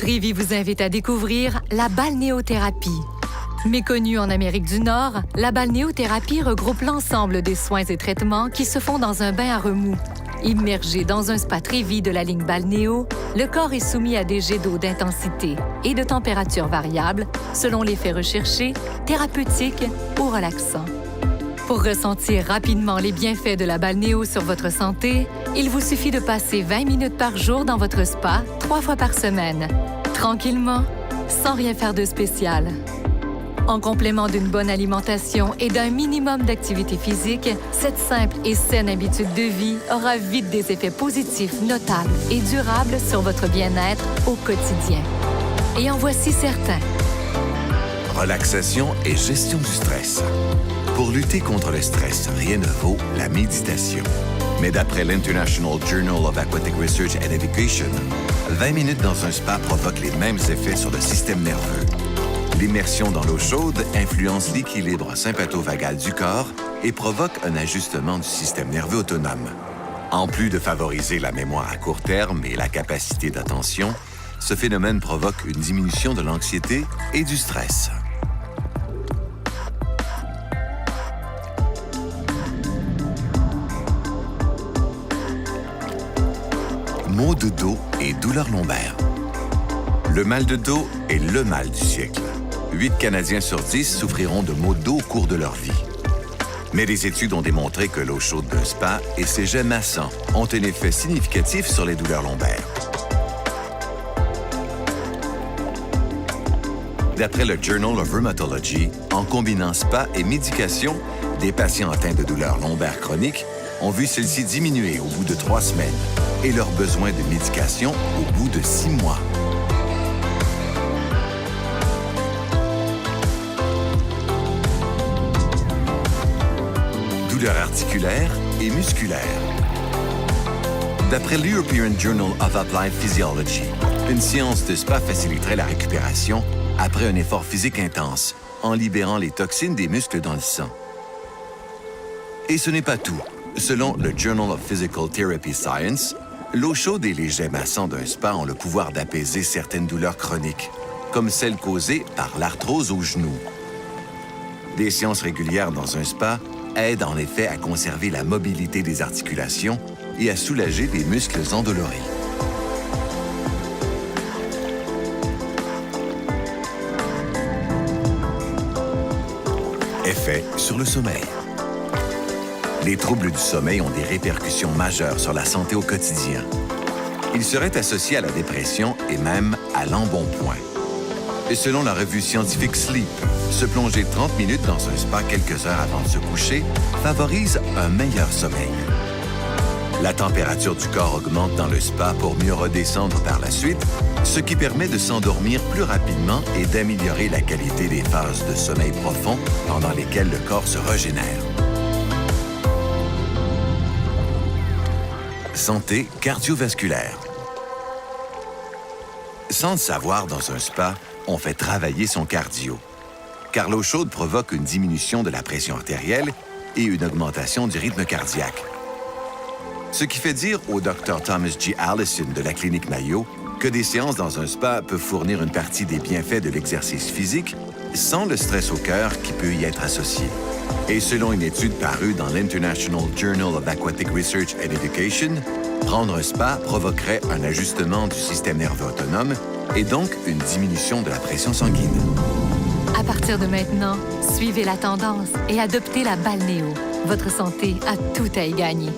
Trévi vous invite à découvrir la balnéothérapie. Méconnue en Amérique du Nord, la balnéothérapie regroupe l'ensemble des soins et traitements qui se font dans un bain à remous. Immergé dans un spa Trévi de la ligne balnéo, le corps est soumis à des jets d'eau d'intensité et de température variable selon l'effet recherché, thérapeutique ou relaxant. Pour ressentir rapidement les bienfaits de la balnéo sur votre santé, il vous suffit de passer 20 minutes par jour dans votre spa 3 fois par semaine, tranquillement, sans rien faire de spécial. En complément d'une bonne alimentation et d'un minimum d'activité physique, cette simple et saine habitude de vie aura vite des effets positifs notables et durables sur votre bien-être au quotidien. Et en voici certains. Relaxation et gestion du stress. Pour lutter contre le stress, rien ne vaut la méditation. Mais d'après l'International Journal of Aquatic Research and Education, 20 minutes dans un spa provoquent les mêmes effets sur le système nerveux. L'immersion dans l'eau chaude influence l'équilibre sympatho-vagal du corps et provoque un ajustement du système nerveux autonome. En plus de favoriser la mémoire à court terme et la capacité d'attention, ce phénomène provoque une diminution de l'anxiété et du stress. Maux de dos et douleurs lombaires. Le mal de dos est le mal du siècle. 8 Canadiens sur 10 souffriront de maux de dos au cours de leur vie. Mais des études ont démontré que l'eau chaude d'un spa et ses jets massants ont un effet significatif sur les douleurs lombaires. D'après le Journal of Rheumatology, en combinant spa et médication, des patients atteints de douleurs lombaires chroniques ont vu celles-ci diminuer au bout de 3 semaines et leurs besoins de médication au bout de 6 mois. Douleurs articulaires et musculaires. D'après l'European Journal of Applied Physiology, une séance de spa faciliterait la récupération après un effort physique intense, en libérant les toxines des muscles dans le sang. Et ce n'est pas tout. Selon le Journal of Physical Therapy Science, l'eau chaude et les jets massants d'un spa ont le pouvoir d'apaiser certaines douleurs chroniques, comme celles causées par l'arthrose au genou. Des séances régulières dans un spa aident en effet à conserver la mobilité des articulations et à soulager les muscles endoloris. Effet sur le sommeil. Les troubles du sommeil ont des répercussions majeures sur la santé au quotidien. Ils seraient associés à la dépression et même à l'embonpoint. Et selon la revue scientifique Sleep, se plonger 30 minutes dans un spa quelques heures avant de se coucher favorise un meilleur sommeil. La température du corps augmente dans le spa pour mieux redescendre par la suite, ce qui permet de s'endormir plus rapidement et d'améliorer la qualité des phases de sommeil profond pendant lesquelles le corps se régénère. Santé cardiovasculaire. Sans le savoir, dans un spa, on fait travailler son cardio, car l'eau chaude provoque une diminution de la pression artérielle et une augmentation du rythme cardiaque. Ce qui fait dire au Dr Thomas G. Allison de la clinique Mayo que des séances dans un spa peuvent fournir une partie des bienfaits de l'exercice physique sans le stress au cœur qui peut y être associé. Et selon une étude parue dans l'International Journal of Aquatic Research and Education, prendre un spa provoquerait un ajustement du système nerveux autonome et donc une diminution de la pression sanguine. À partir de maintenant, suivez la tendance et adoptez la balnéo. Votre santé a tout à y gagner.